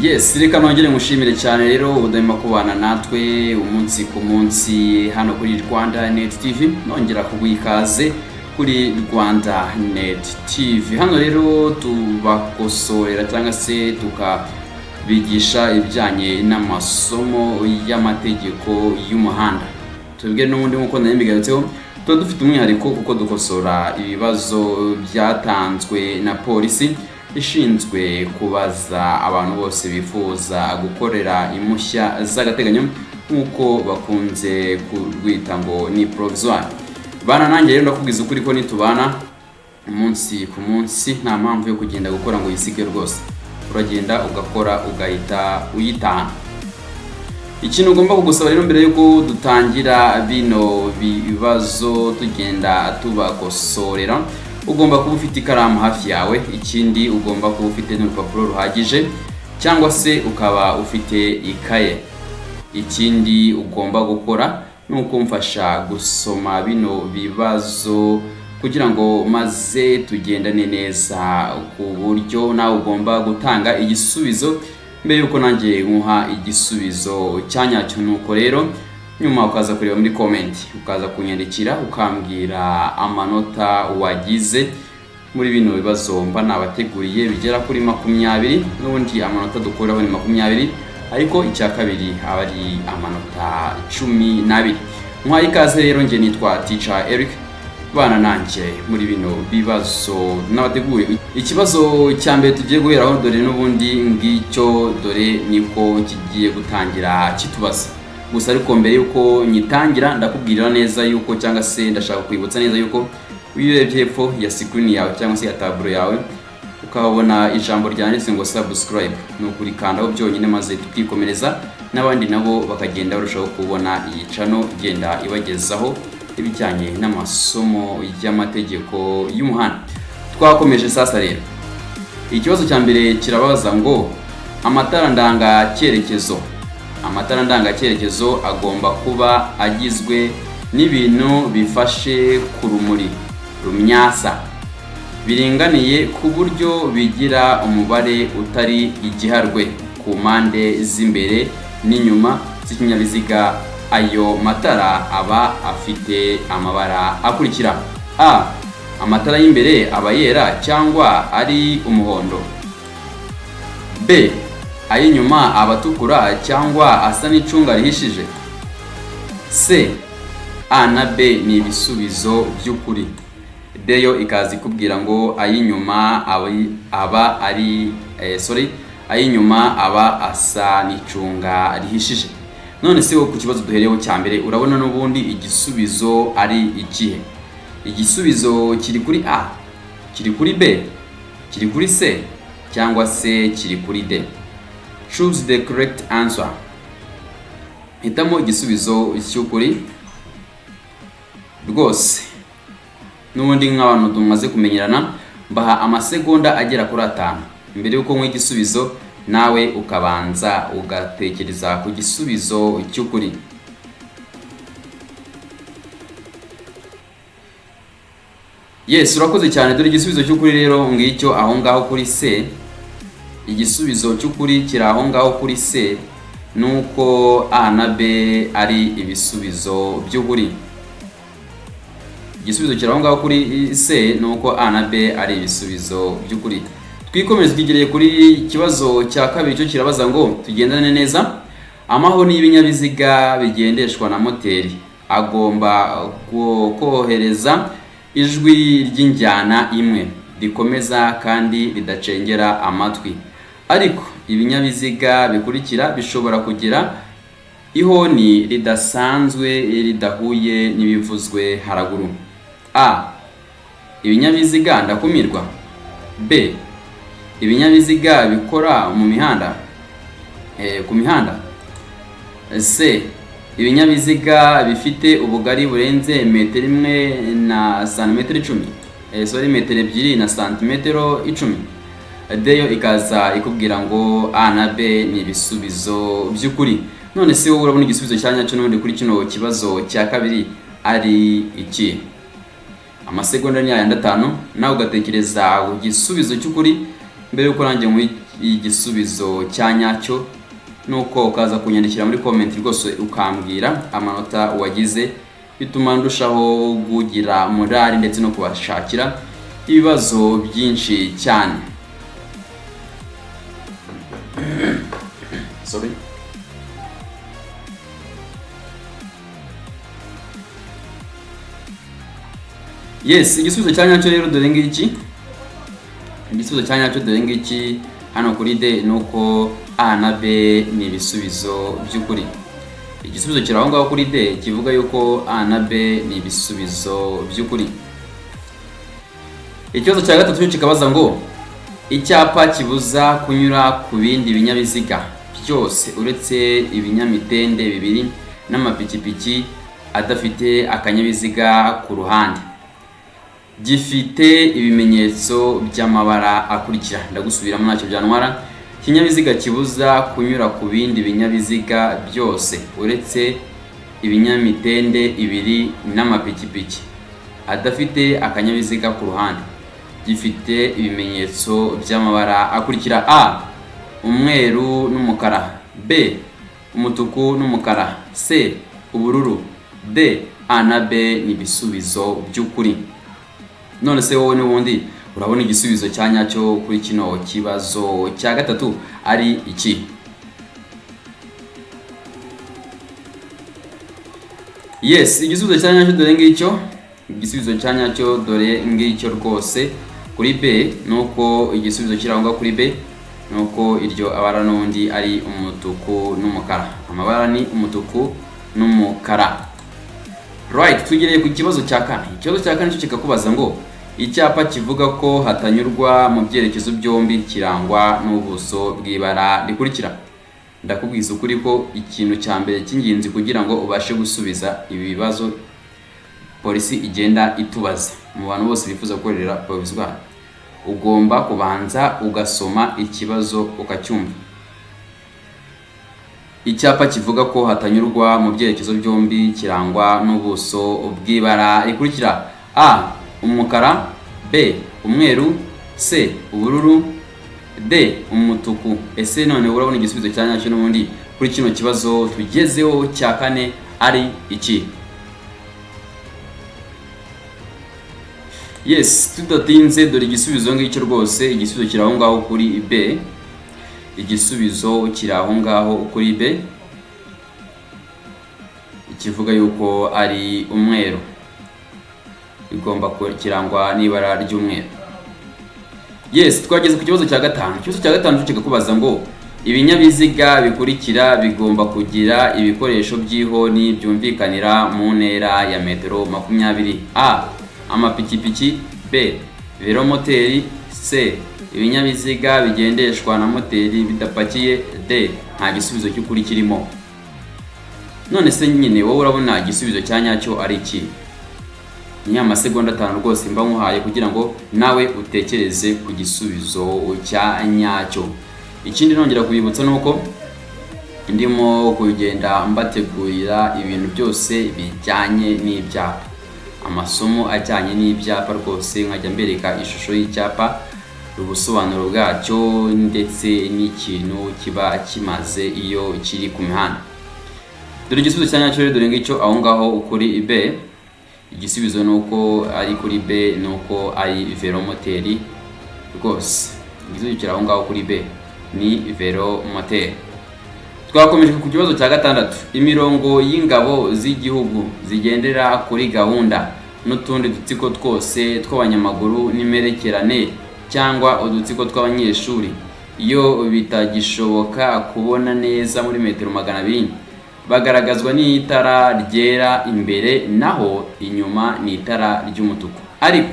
Yes, reka nongere ngushimire cyane rero udahema kubana natwe umunsi ku munsi hano kuri Rwanda Net TV. Nongera kuguha ikaze kuri Rwanda Net TV. Hano rero tubakosorera cyangwa se tukabigisha ibijyanye n'amasomo y'amategeko y'umuhanda. Tubwire n'ubundi nkuko nabimbigarutseho, tuba dufite umwihariko kuko dukosora ibibazo byatanzwe na polisi ishinzwe kubaza abantu bose bifuza gukorera impushya z'agateganyo nkuko bakunze kurwita ngo ni provisoire. Bana nanjye rero ndakubwiza ukuri ko nitubana umunsi ku munsi nta mpamvu yo kugenda gukora ngo yisige rwose. Uragenda ugakora ugahita uyitahana. Ikintu ugomba kugusaba rero mbere yuko dutangira bino bibazo tugenda tubakosorera, ugomba kuba ufite ikaramu hafi yawe. Ikindi ugomba kuba ufite n'urupapuro ruhagije cyangwa se ukaba ufite ikaye. Ikindi ugomba gukora nuko mfasha gusoma bino bibazo kugira ngo maze tugendane neza ku buryo nawe ugomba gutanga igisubizo mbere yuko nanjye nkuha igisubizo cyanyacyo. Nuko rero nyuma ukaza kureba muri comment, ukaza kunyandikira ukambwira amanota wagize muri bino bibazo mba nabateguriye bigera kuri 20. N'ubundi amanota dukuraho ni 20, ariko icya kabiri aba ari amanota 12. Nkwaye ikaze rero, nge nitwa Teacher Eric, bana nanjye muri bino bibazo nabateguriye. Ikibazo cya mbere tugiye guheraho dore n'ubundi ngicyo, dore niko kigiye gutangira kitubaza. Gusa ariko mbere yuko nyitangira ndakubwirira neza yuko cyangwa se ndashaka kwibutsa neza yuko uyirebye hepfo ya screen yawe cyangwa se ya tableau yawe ukabona ijambo ryanditse ngo subscribe, no kurikandaho byonyine maze tukikomereza n'abandi nabo bakagenda barushaho kubona iyi channel igenda ibagezaho ibijyanye n'amasomo y'amategeko y'umuhanda. Twakomeje sasa rero. Ikibazo cya mbere kirabaza ngo amatara ndanga cyerekezo. Amatara ndanga cyerekezo agomba kuba agizwe n'ibintu bifashe ku rumuri rumyasa biringaniye ku buryo bigira umubare utari igiharwe ku mpande z'imbere n'inyuma z'ikinyabiziga. Ayo matara aba afite amabara akurikira: A. Amatara y'imbere aba yera cyangwa ari umuhondo. B. Ay'inyuma aba atukura cyangwa asa n'icunga rihishije. C. A na B ni ibisubizo by'ukuri. D yo ikazi kubwira ngo ay'inyuma ay'inyuma aba asa n'icunga rihishije. None se wo ku kibazo duhereho cya mbere urabona n'ubundi igisubizo ari ikihe? Igisubizo kiri kuri A, kiri kuri B, kiri kuri C cyangwa se kiri kuri D? Choose the correct answer. Hitamo igisubizo cy'ukuri rwose. N'ubundi nk'abantu tumaze kumenyerana, mbaha amasegonda agera kuri 5 mbere yuko nk'u igisubizo nawe ukabanza ugatekereza ku gisubizo cy'ukuri. Yes, urakoze cyane. Dore igisubizo cy'ukuri rero ngicyo aho ngaho kuri C. Igisubizo cy'ukuri kiri aho ngaho kuri C, nuko A na B ari ibisubizo by'ukuri. Igisubizo kiri aho ngaho kuri C, nuko A na B ari ibisubizo by'ukuri. Twikomeze tugereye kuri ikibazo cya kabiri, cyo kirabaza ngo tugendane neza. Amahoni y'ibinyabiziga bigendeshwa na moteri agomba kohereza ijwi ry'injyana imwe rikomeza kandi ridacengera amatwi. Ariko ibinyabiziga bikurikira bishobora kugira ihoni ridasanzwe ridahuye n'ibivuzwe haraguru. A. Ibinyabiziga ndakumirwa. B. Ibinyabiziga bikora mu mihanda ku mihanda. C. Ibinyabiziga bifite ubugari burenze metero 1 na santimetero 10. Metero 2 na santimetero 10. D yo ikaza ikubwira ngo A na B ni ibisubizo by'ukuri. None se wowe urabona igisubizo cyanyacyo n'ubundi kuri kino kibazo cya kabiri ari iki? Amasegonda ni aya 5 nawe ugatekereza igisubizo cy'ukuri mbere yuko nanjye igisubizo cya nyacyo, nuko ukaza kunyandikira muri comment rwose ukambwira amanota wagize, bituma ndushaho kugira morali ndetse no kubashakira ibibazo byinshi cyane. Sorry. Yes, igisubizo cya nyacyo rero dore ngiki. Igisubizo cya nyacyo dore ngiki hano kuri D, nuko A na B ni ibisubizo by'ukuri. Igisubizo kiraho ngaho kuri D kivuga yuko A na B ni ibisubizo by'ukuri. Ikibazo cya gatatu kikabaza ngo icyapa kibuza kunyura ku bindi binyabiziga byose uretse ibinyamitende bibiri n'amapikipiki adafite akanyabiziga ku ruhande, gifite ibimenyetso by'amabara akurikira. Ndagusubiramo ntacyo byantwara. Ikinyabiziga kibuza kunyura ku bindi binyabiziga byose uretse ibinyamitende ibiri n'amapikipiki adafite akanyabiziga ku ruhande, gifite ibimenyetso by'amabara akurikira: A, umweru n'umukara; B, umutuku n'umukara; C, ubururu; D, A na B ni ibisubizo by'ukuri. None se wowe n'ubundi urabona igisubizo cya nyacyo kuri kino kibazo cya gatatu ari iki? Yes, igisubizo cya nyacyo dore ngicyo. Igisubizo cya nyacyo dore ngicyo rwose kuri B, nuko igisubizo kirangwa kuri B nuko iryo abara n'undi ari umutuku n'umukara. Amabara ni umutuku n'umukara. Right, tugereye ku kibazo cya kane. Ikibazo cya kane cyo kikakubaza ngo icyapa kivuga ko hatanyurwa mu byerekezo byombi kirangwa n'ubuso bw'ibara rikurikira. Ndakubwiza ukuri ko ikintu cya mbere cy'ingenzi kugira ngo ubashe gusubiza ibi bibazo polisi igenda itubaza mu bantu bose bifuza gukorera provisoire, ugomba kubanza ugasoma ikibazo ukacyumva. Icyapa kivuga ko hatanyurwa mu byerekezo byombi kirangwa n'ubuso bw'ibara rikurikira: A, umukara; B, umweru; C, ubururu; D, umutuku. Ese none urabona igisubizo cya nyacyo n'ubundi kuri kino kibazo tugezeho cya kane ari iki? Yes, tudatinze dore igisubizo ngicyo rwose. Igisubizo kiri aho ngaho kuri B. Igisubizo kiri aho ngaho kuri B, kivuga yuko ari umweru, igomba kirangwa n'ibara ry'umweru. Yes, twageze ku kibazo cya gatanu. Ikibazo cya gatanu kikakubaza ngo ibinyabiziga bikurikira bigomba kugira ibikoresho by'ihoni byumvikanira mu ntera ya metero 20. A, amapikipiki; B, velomoteri; C, ibinyabiziga bigendeshwa na moteri bidapakiye; D, nta gisubizo cy'ukuri kirimo. None se nyine wowe urabona igisubizo cya nyacyo ari iki? Ni amasegonda 5 rwose mba nkuhaye kugira ngo nawe utekereze ku gisubizo cya nyacyo. Ikindi nongera kubibutsa nuko ndimo kugenda mbategurira ibintu byose bijyanye n'ibyapa, amasomo ajyanye n'ibyapa rwose, nkajya mbereka ishusho y'icyapa, ubusobanuro bwacyo ndetse n'ikintu kiba kimaze iyo kiri ku mihanda. Dore igisubizo cya nyacyo dore ngicyo aho ngaho kuri B. Igisubizo nuko ari kuri B, nuko ari velomoteri rwose. Igisubizo kiri aho ngaho kuri B ni velomoteri. Twakomeje ku kibazo cya gatandatu. Imirongo y'ingabo z'igihugu zigendera kuri gahunda n'utundi dutsiko twose tw'abanyamaguru n'imerekerane cyangwa udutsiko tw'abanyeshuri, iyo bitagishoboka kubona neza muri metero 200, bagaragazwa n'itara ryera imbere naho inyuma ni itara ry'umutuku. Ariko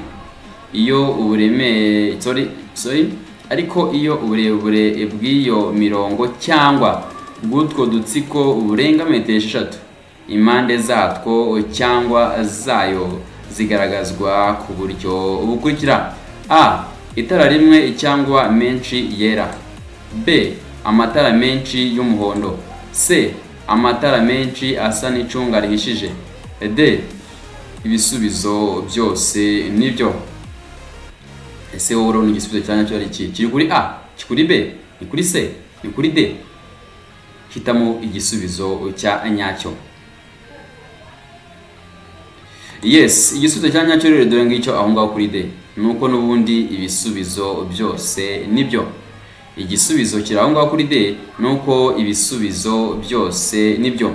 iyo uburebure bw'iyo mirongo cyangwa bw'utwo dutsiko burenga metero 6, impande zatwo cyangwa zayo zigaragazwa ku buryo bukurikira: A, itara rimwe cyangwa menshi yera; B, amatara menshi y'umuhondo; C, amatara menshi asa n'icunga rihishije; D, ibisubizo byose nibyo. Ese wowe urabona igisubizo cya nyacyo ari iki? Kiri kuri A, kiri kuri B, Ni kuri C? Ni kuri D? Hitamo igisubizo cya nyacyo. Yes, igisubizo cya nyacyo rero dore ngicyo aho ngaho kuri D. Nuko nubundi ibisubizo byose nibyo. Igisubizo kiri aho ngaho kuri D, nuko ibisubizo byose nibyo.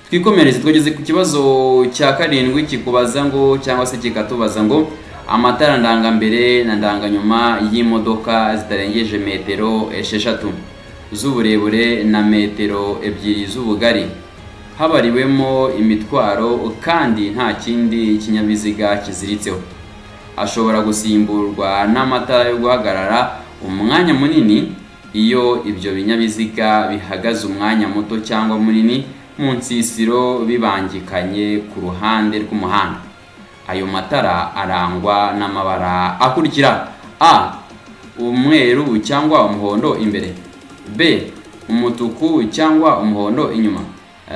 Twikomereze twageze ku kibazo cya karindwi kikubaza ngo cyangwa se kikatubaza ngo amatara ndangambere na ndanganyuma y'imodoka zitarengeje metero 6 z'uburebure na metero 2 z'ubugari, habariwemo imitwaro kandi nta kindi kinyabiziga kiziritseho, ashobora gusimburwa n'amatara yo guhagarara umwanya munini iyo ibyo binyabiziga bihagaze umwanya muto cyangwa munini mu nsisiro bibangikanye ku ruhande rw'umuhanda. Ayo matara arangwa n'amabara akurikira: A. Umweru cyangwa umuhondo imbere, B. Umutuku cyangwa umuhondo inyuma,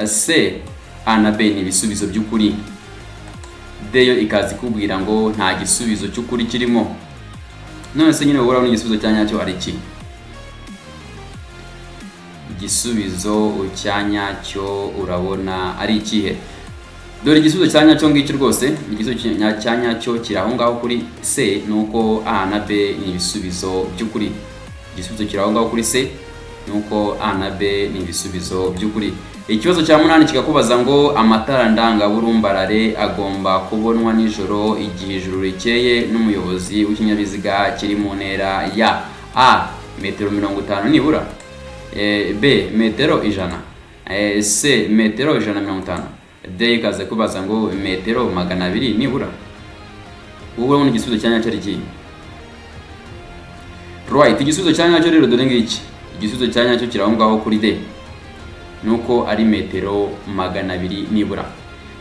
C. A na B ni ibisubizo by'ukuri. D yo ikazi kubwira ngo nta gisubizo cy'ukuri kirimo. None se nyine wowe n'igisubizo cya nyacyo ari iki? Igisubizo cya nyacyo urabona ari ikihe? Dore igisubizo cya nyacyo ngicyo rwose, igisubizo cya nyacyo kiri aho ngaho kuri C, nuko A na B ni ibisubizo by'ukuri. Igisubizo kiri aho ngaho kuri C, nuko A na B ni ibisubizo by'ukuri. Ikibazo cya 8 kikakubaza ngo amatara ndangaburumbarare agomba kubonwa nijoro igihe ijuru rikeye n'umuyobozi w'ikinyabiziga kiri mu ntera ya A. Metero 50 nibura, B. Metero 100, C. Metero 150, D ikaze kubaza ngo metero 200 nibura. Wowe urabona igisubizo cya nyacyo ari iki? Right, igisubizo cya nyacyo rero dore ngiki. Igisubizo cya nyacyo kiri aho ngaho kuri D, nuko ari metero 200 nibura.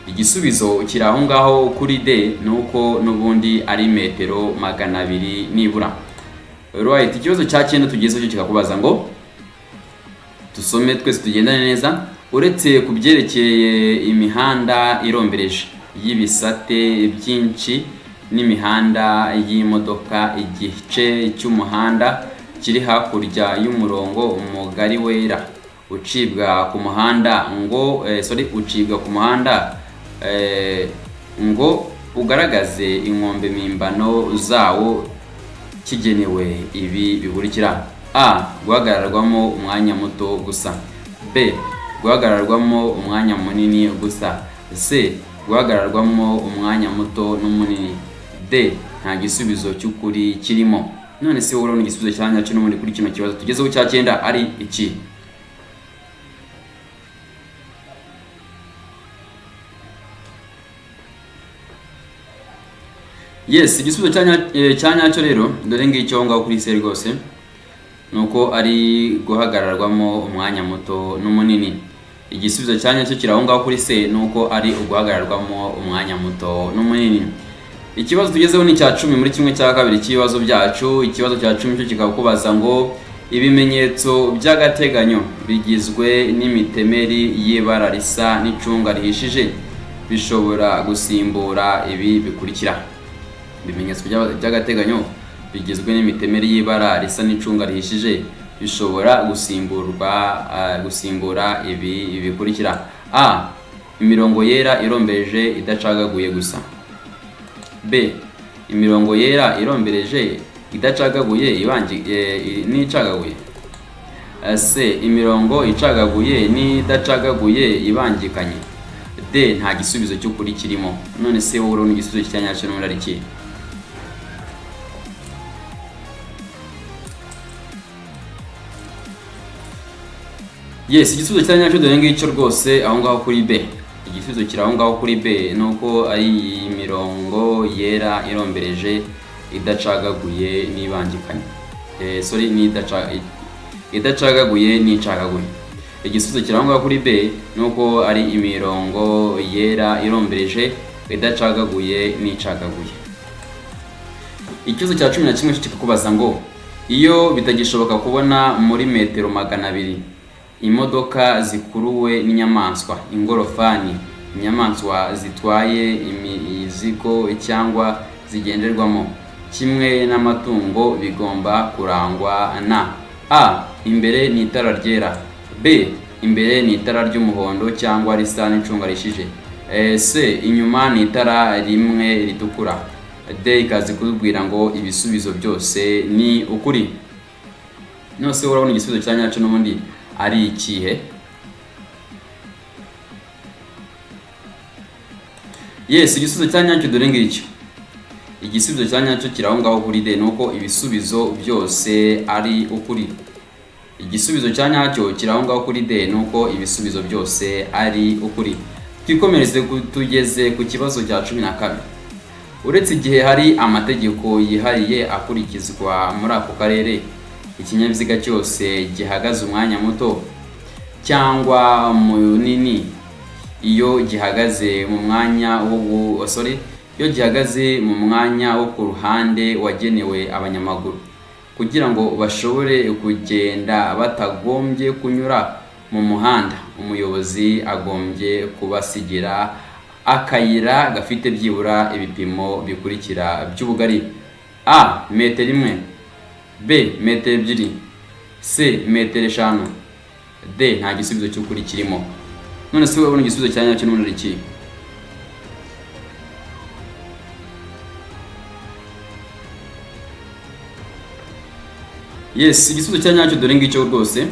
Igisubizo kiri aho ngaho kuri D, nuko nubundi ari metero 200 nibura. Right, ikibazo cya 9 tugezeho cyo kikakubaza ngo tusome twese tugendane neza. Uretse kubyerekeye imihanda irombereje y'ibisate byinshi n'imihanda y'imodoka, igice cy'umuhanda kiri hakurya y'umurongo umugari wera ucibwa ku muhanda ngo ucibwa ku muhanda ngo ugaragaze inkombe mimbano zawo kigenewe ibi bikurikira: A. Guhagararwamo umwanya muto gusa, B. Guhagararwamo umwanya munini gusa, C. Guhagararwamo umwanya muto n'umunini, D. Nta gisubizo cy'ukuri kirimo. None se wowe urabona igisubizo cya nyacyo n'ubundi kuri kino kibazo tugezeho cya 9 ari iki? Yes, igisubizo cya nyacyo rero dore ngicyo ngaho kuri C rwose, nuko ari guhagararwamo umwanya muto n'umunini. Igisubizo cya nyacyo kiri aho ngaho kuri C, nuko ari uguhagararwamo umwanya muto n'umunini. Ikibazo tugezeho ni cya 10 muri kimwe cya kabiri cy'ibibazo byacu. Ikibazo cya 10 cyo kikakubaza ngo ibimenyetso by'agateganyo bigizwe n'imitemeri y'ibara risa n'icunga rihishije bishobora gusimbura ibi bikurikira. Ibimenyetso by'agateganyo bigizwe n'imitemeri y'ibara risa n'icunga rihishije bishobora gusimbura ibi bikurikira: A. Imirongo yera irombereje idacagaguye gusa, B. Imirongo yera irombereje idacagaguye n'icagaguye, C. Imirongo icagaguye n'idacagaguye ibangikanye, D. Nta gisubizo cy'ukuri kirimo. None se wowe urabona igisubizo cya nyacyo n'ubundi ari iki? Yes, igisubizo cya nyacyo dore ngicyo rwose aho ngaho kuri B. Igisubizo kiri aho ngaho kuri B, nuko ari imirongo yera irombereje idacagaguye n'ibangikanye. Idacagaguye n'icagaguye. Igisubizo kiri aho ngaho kuri B, nuko ari imirongo yera irombereje idacagaguye n'icagaguye. Ikibazo cya 11 kikakubaza ngo iyo bitagishoboka kubona muri metero 200 imodoka zikuruwe n'inyamaswa, ingorofani, inyamaswa zitwaye imizigo cyangwa zigenderwamo kimwe n'amatungo bigomba kurangwa na: A. imbere ni itara ryera. B, imbere ni itara ry'umuhondo cyangwa risa n'icunga rishije. C, inyuma ni itara rimwe ritukura. D, ikazi kutubwira ngo ibisubizo byose ni ukuri. Nose urabona igisubizo cya nyacyo n'ubundi ari ikihe? Yes, igisubizo cya nyacyo dore ngicyo. Igisubizo cya nyacyo kiraho ngaho kuri D, nuko ibisubizo byose ari ukuri. Igisubizo cya nyacyo kiraho ngaho kuri D, nuko ibisubizo byose ari ukuri. Twikomereze tugeze ku kibazo cya 12. Uretse igihe hari amategeko yihariye akurikizwa muri ako karere, ikinyabiziga cyose gihagaze umwanya muto cyangwa munini iyo gihagaze mu mwanya wo ku ruhande wagenewe abanyamaguru, kugira ngo bashobore kugenda batagombye kunyura mu muhanda, umuyobozi agombye kubasigira akayira gafite byibura ibipimo bikurikira by'ubugari: A, metero 1, B, metero 2, C, metero 5, D, nta gisubizo cy'ukuri kirimo. None se urabona igisubizo cya nyacyo n'ubundi iki? Yes, igisubizo cya nyacyo dore ngicyo rwose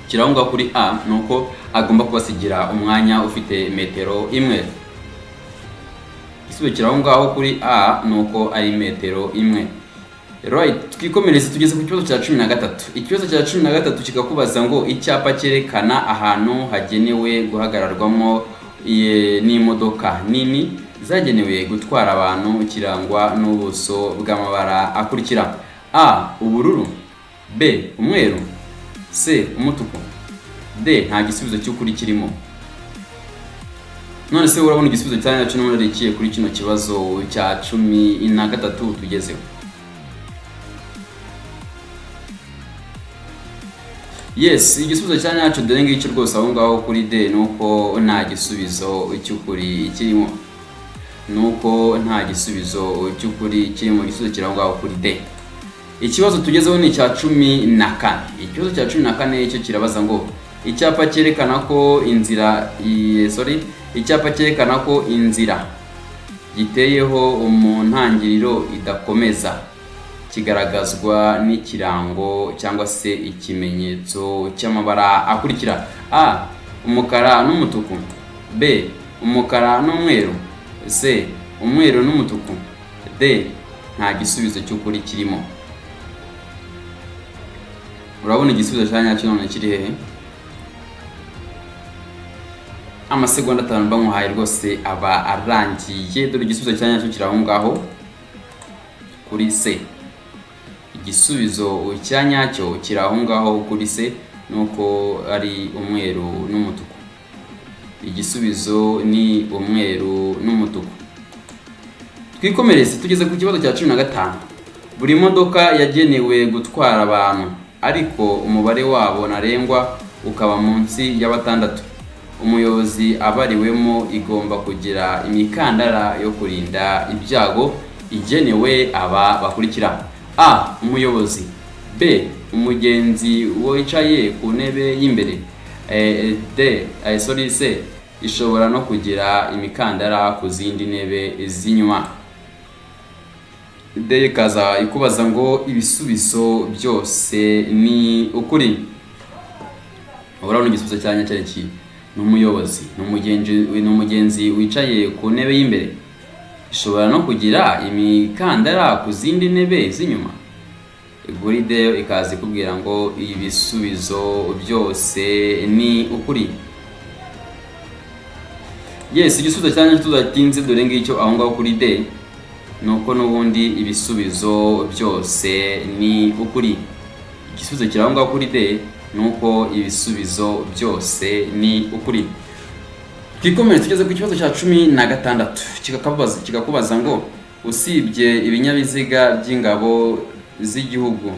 kirahunga kuri A, nuko agomba kubasigira umwanya ufite metero 1. Igisubizo kirahungaho kuri A nuko ari metero 1. Right, twikomereze tugeze ku kibazo cya 13. Ikibazo cya 13 kikakubaza ngo icyapa cyerekana ahantu hagenewe guhagararwamo n'imodoka nini zagenewe gutwara abantu kirangwa n'ubuso bw'amabara akurikira: A, ubururu, B, umweru, C, umutuku, D, nta gisubizo cy'ukuri kirimo. None se urabona igisubizo cya nyacyo n'ubundi rikiye kuri kino kibazo cya 13 tugezeho? Yes, igisubizo cya nyacyo dore ngicyo rwose aho ngaho kuri D, nuko nta gisubizo cy'ukuri kirimo. Nuko nta gisubizo cy'ukuri kirimo, igisubizo kiraho ngaho kuri D. Ikibazo tugezeho ni cya 14. Ikibazo cya 14 cyo kirabaza ngo icyapa cyerekana ko inzira giteyeho mu ntangiriro idakomeza kigaragazwa n'ikirango cyangwa se ikimenyetso cy'amabara akurikira: A, umukara n'umutuku, B, umukara n'umweru, C, umweru n'umutuku, D, nta gisubizo cy'ukuri kirimo. Urabona igisubizo cya nyacyo none kiri hehe? Amasegonda 5 bamuhaye rwose aba arangiye. Dore igisubizo cya nyacyo kiraho ngaho kuri C. Igisubizo cya nyacyo kiraho ngaho kuri C, nuko ari umweru n'umutuku. Igisubizo ni umweru n'umutuku. Twikomereze tugeze ku kibazo cya 15. Buri modoka yagenewe gutwara abantu, ariko umubare wabo ntarengwa ukaba munsi ya 6. Umuyobozi abariwemo igomba kugira imikandara yo kurinda ibyago igenewe aba bakurikira: A, umuyobozi, B, umugenzi wicaye ku ntebe y'imbere, C, ishobora no kugira imikandara ku zindi ntebe z'inyuma. D, ikaza ikubaza ngo ibisubizo byose ni ukuri. Urabona igisubizo cya nyacyo iki? N'umuyobozi n'umugenzi wicaye ku ntebe y'imbere, ishobora no kugira imikandara ku zindi ntebe z'inyuma. Kuri D ikaza ikubwira ngo ibisubizo byose ni ukuri. Yes, igisubizo cya nyacyo tudatinze dore ngicyo aho ngaho kuri D, nuko n'ubundi ibisubizo byose ni ukuri. Igisubizo kiraho ngaho kuri D, nuko ibisubizo byose ni ukuri. Twikomereze tugeze ku kibazo cya 16. Kikakubaza ngo usibye ibinyabiziga by'ingabo z'igihugu,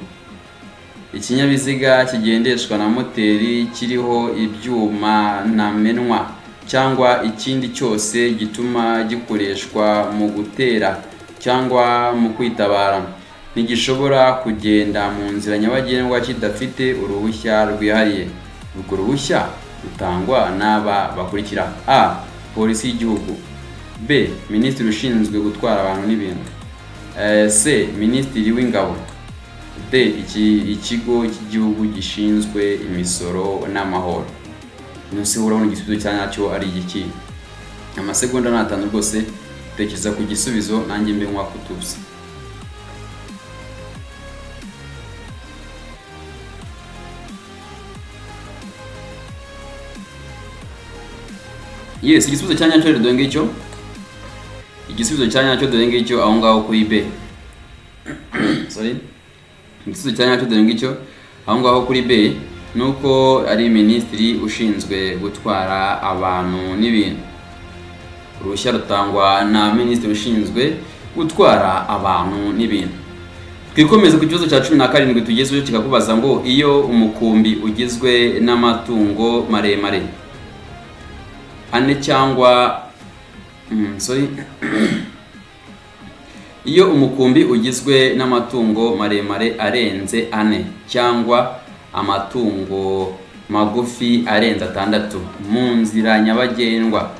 ikinyabiziga kigendeshwa na moteri kiriho ibyuma ntamenwa cyangwa ikindi cyose gituma gikoreshwa mu gutera cyangwa mu kwitabara, ntigishobora kugenda mu nzira nyabagendwa kidafite uruhushya rwihariye. Urwo ruhushya rutangwa n'aba bakurikira: A. Polisi y'igihugu. B. Minisitiri ushinzwe gutwara abantu n'ibintu. C. Minisitiri w'ingabo. D. Ikigo cy'igihugu gishinzwe imisoro n'amahoro. Nose urabona igisubizo cya nyacyo ari iki? Amasegonda n'atanu rwose tekereza ku gisubizo nanjye mbe nkwa kutuza. Yes, igisubizo cya nyacyo rero dore icyo. Igisubizo cya nyacyo dore ngicyo aho ngaho kuri B. Sorry. Igisubizo cya nyacyo dore ngicyo aho ngaho kuri B nuko ari minisitiri ushinzwe gutwara abantu n'ibintu. Uruhushya rutangwa na minisitiri ushinzwe gutwara abantu n'ibintu. Twikomeze ku kibazo cya 17 tugezeho kikakubaza ngo iyo umukumbi ugizwe n'amatungo maremare ane cyangwa iyo umukumbi ugizwe n'amatungo maremare arenze ane cyangwa amatungo magufi arenze 6 mu nzira nyabagendwa,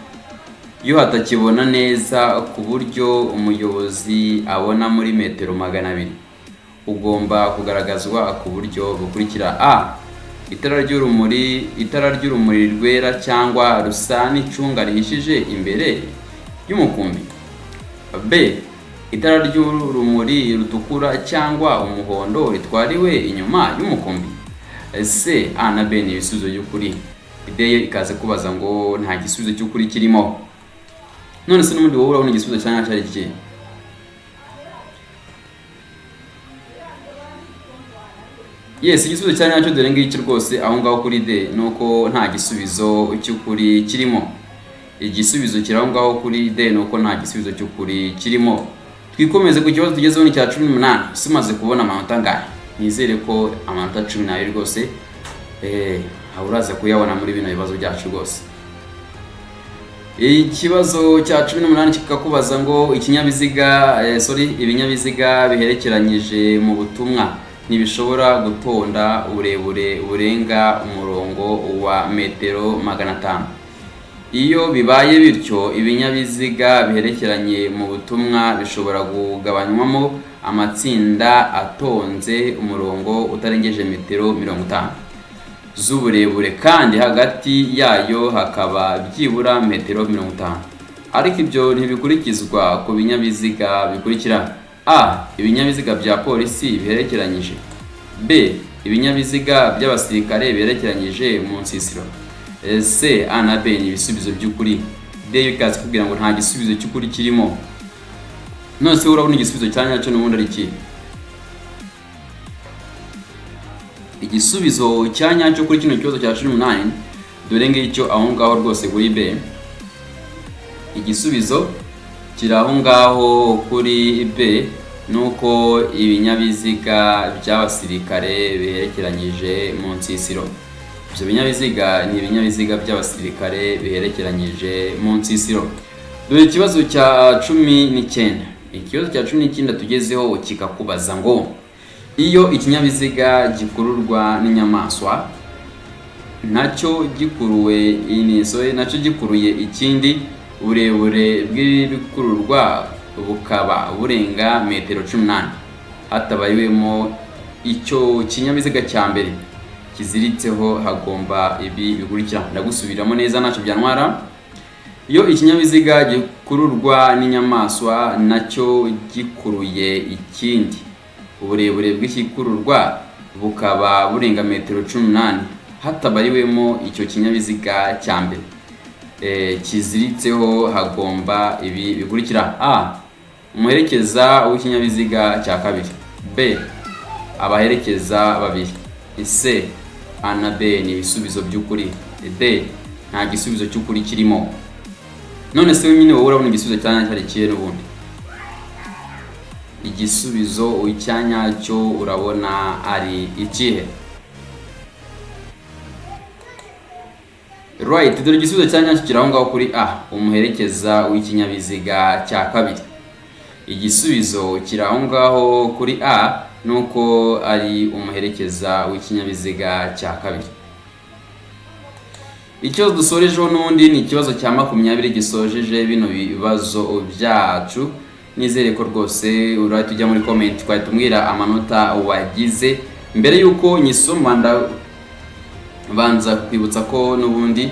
iyo hatakibona neza ku buryo umuyobozi abona muri metero 200, ugomba kugaragazwa ku buryo bukurikira: A. Itara ry'urumuri rwera cyangwa rusa n'icunga rihishije imbere y'umukumbi. B. Itara ry'urumuri rutukura cyangwa umuhondo ritwariwe inyuma y'umukumbi. C. A na B ni ibisubizo by'ukuri. D ikaze kubaza ngo nta gisubizo cy'ukuri kirimo. None se n'umundi wowe urabona igisubizo cya nyacyo ari iki? Yes, igisubizo cya nyacyo dore ngiki rwose aho ngaho kuri D nuko nta gisubizo cy'ukuri kirimo. Igisubizo kiri aho ngaho kuri D nuko nta gisubizo cy'ukuri kirimo. Twikomeze ku kibazo tugezeho ni cya 18. Simaze kubona amanota ngahe. Nizere ko amanota 12 rwose uraza kuyabona muri bino bibazo byacu rwose. Ikibazo cya 18 kikakubaza ngo ibinyabiziga biherekeranyije mu butumwa ntibishobora gutonda uburebure burenga umurongo wa metero 500. Iyo bibaye bityo, ibinyabiziga biherekeranye mu butumwa bishobora kugabanywamo amatsinda atonze umurongo utarengeje metero 50 z'uburebure, kandi hagati yayo hakaba byibura metero 50. Ariko ibyo ntibikurikizwa ku binyabiziga bikurikira: A. Ibinyabiziga bya polisi biherekeranyije. B. Ibinyabiziga by'abasirikare biherekeranyije mu nsisiro. C. A na B ni ibisubizo by'ukuri. D ikaze kugira ngo nta gisubizo cy'ukuri kirimo. None se urabona igisubizo cya nyacyo n'ubundi ari iki? Igisubizo cya nyacyo kuri kino kibazo cya 18 dore ngicyo aho ngaho rwose kuri B. Igisubizo kiri aho ngaho kuri B nuko ibinyabiziga by'abasirikare biherekeranyije mu nsisiro. Ibyo binyabiziga ni ibinyabiziga by'abasirikare biherekeranyije mu nsisiro. Dore ikibazo cya 19. Ikibazo cya 19 tugezeho kikakubaza ngo iyo ikinyabiziga gikururwa n'inyamaswa nacyo gikuruye ikindi, uburebure bw'ibikururwa bukaba burenga metero 18 hatabayiwemo icyo kinyabiziga cya mbere kiziritseho, hagomba ibi bikurikira. Ndagusubiramo neza ntacyo byantwara. Iyo ikinyabiziga gikururwa n'inyamaswa nacyo gikuruye ikindi, uburebure bw'ikikururwa bukaba burenga metero 18 hatabariwemo icyo kinyabiziga cya mbere kiziritseho, hagomba ibi bikurikira: A. Umuherekeza w'ikinyabiziga cya kabiri. B. Abaherekeza babiri. C. A na B ni ibisubizo by'ukuri. D nta gisubizo cy'ukuri kirimo. None se nyine wowe urabona igisubizo cya nyacyo ari kihe n'ubundi? Igisubizo cya nyacyo urabona ari ikihe? Right, dore igisubizo cya nyacyo kiri aho ngaho kuri A. Umuherekeza w'ikinyabiziga cya kabiri. igisubizo kiri aho ngaho kuri A nuko ari umuherekeza w'ikinyabiziga cya kabiri. Ikibazo dusorejeho n'undi ni ikibazo cya 20 gisojeje bino bibazo byacu. Nizere ko rwose urahita ujya muri comment twahita tumbwira amanota wagize. Mbere yuko nyisoma banza kwibutsa ko n'ubundi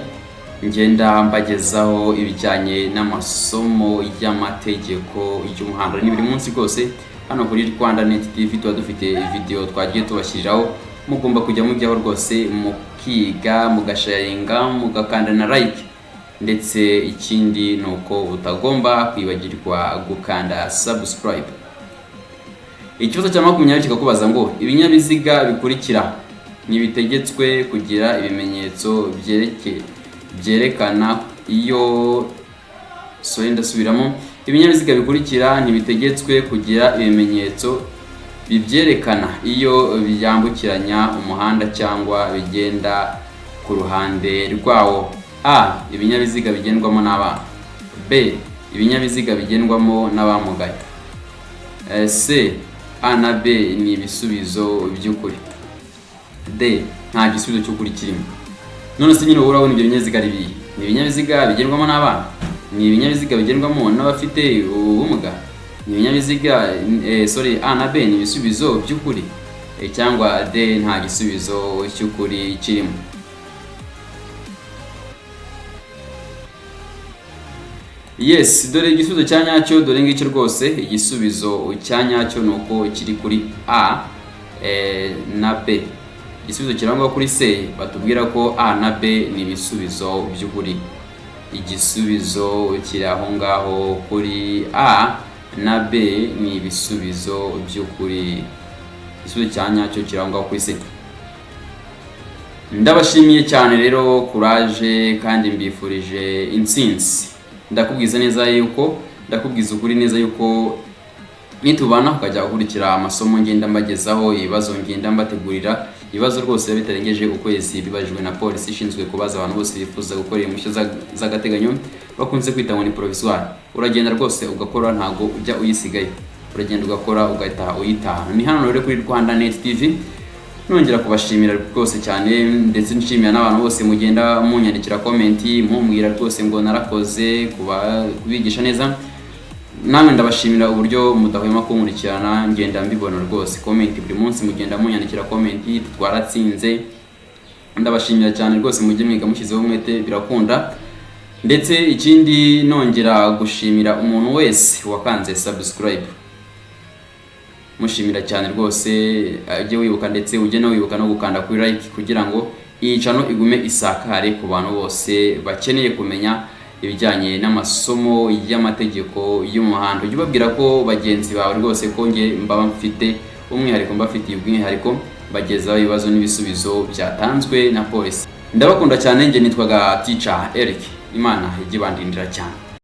ngenda mbagezaho ibijyanye n'amasomo y'amategeko y'umuhanda ni buri munsi rwose hano kuri Rwanda.net TV. Tuba dufite video twagiye tubashyiriraho, mugomba kujya mujyaho rwose mukiga, mugasharinga, mugakanda na like, ndetse ikindi nuko utagomba kwibagirwa gukanda subscribe. Ikibazo cya 20 kikakubaza ngo ibinyabiziga bikurikira ntibitegetswe kugira ibimenyetso byerekana iyo ndasubiramo. Ibinyabiziga bikurikira ntibitegetswe kugira ibimenyetso bibyerekana iyo byambukiranya umuhanda cyangwa bigenda ku ruhande rwawo. A. Ibinyabiziga bigendwamo n'abana. B. Ibinyabiziga bigendwamo n'abamugaye. C. A na B ni ibisubizo by'ukuri. D. Nta gisubizo cy'ukuri kirimo. None se nyine urabona ibyo binyabiziga ari bihe? Ni ibinyabiziga bigendwamo n'abana? Ni ibinyabiziga bigendwamo n'abafite ubumuga? Ni ibinyabiziga A na B ni ibisubizo by'ukuri, cyangwa D nta gisubizo cy'ukuri kirimo? Yes, dore igisubizo cya nyacyo, dore ngicyo rwose. Igisubizo cya nyacyo nuko kiri kuri A na B. Igisubizo kirangwa kuri C batubwira ko A na B ni ibisubizo by'ukuri. Igisubizo kiri aho ngaho kuri A na B ni ibisubizo by'ukuri. Igisubizo cya nyacyo kirangwa kuri C. Ndabashimiye cyane rero, courage kandi mbifurije intsinzi. Ndakubwiza ukuri neza yuko nitubana ukajya gukurikira amasomo ngenda mbagezaho, ibibazo ngenda mbategurira, ibibazo rwose bitarengeje ukwezi bibajijwe na polisi ishinzwe kubaza abantu bose bifuza gukora impushya z'agateganyo bakunze kwita ngo ni provisoire. Uragenda rwose ugakora, ntago ujya uyisigaye, uragenda ugakora ugahita uyitaha. Ni hano rero kuri Rwanda.net TV. Nongera kubashimira rwose cyane, ndetse nshimira n'abantu bose mugenda munyandikira comment mumbwira rwose ngo narakoze kubigisha neza. Namwe ndabashimira uburyo mudahwema kunkurikirana, ngenda mbibona rwose comment buri munsi mugenda munyandikira comment twaratsinze. Ndabashimira cyane rwose, mujye mwiga mushyizeho umwete, birakunda. Ndetse ikindi nongera gushimira umuntu wese wakanze subscribe, mushimira cyane rwose. Ujye wibuka, ndetse ujye no wibuka no gukanda kuri like kugira ngo iyi channel igume isakare ku bantu bose bakeneye kumenya ibijyanye n'amasomo y'amategeko y'umuhanda. Ujye ubabwira ko bagenzi bawe rwose ko nge mba mfite umwihariko, mbafitiye ubwihariko, bagezaho ibibazo n'ibisubizo byatanzwe na polisi. Ndabakunda cyane, nge nitwaga Teacher Eric. Imana ijye bandindira cyane.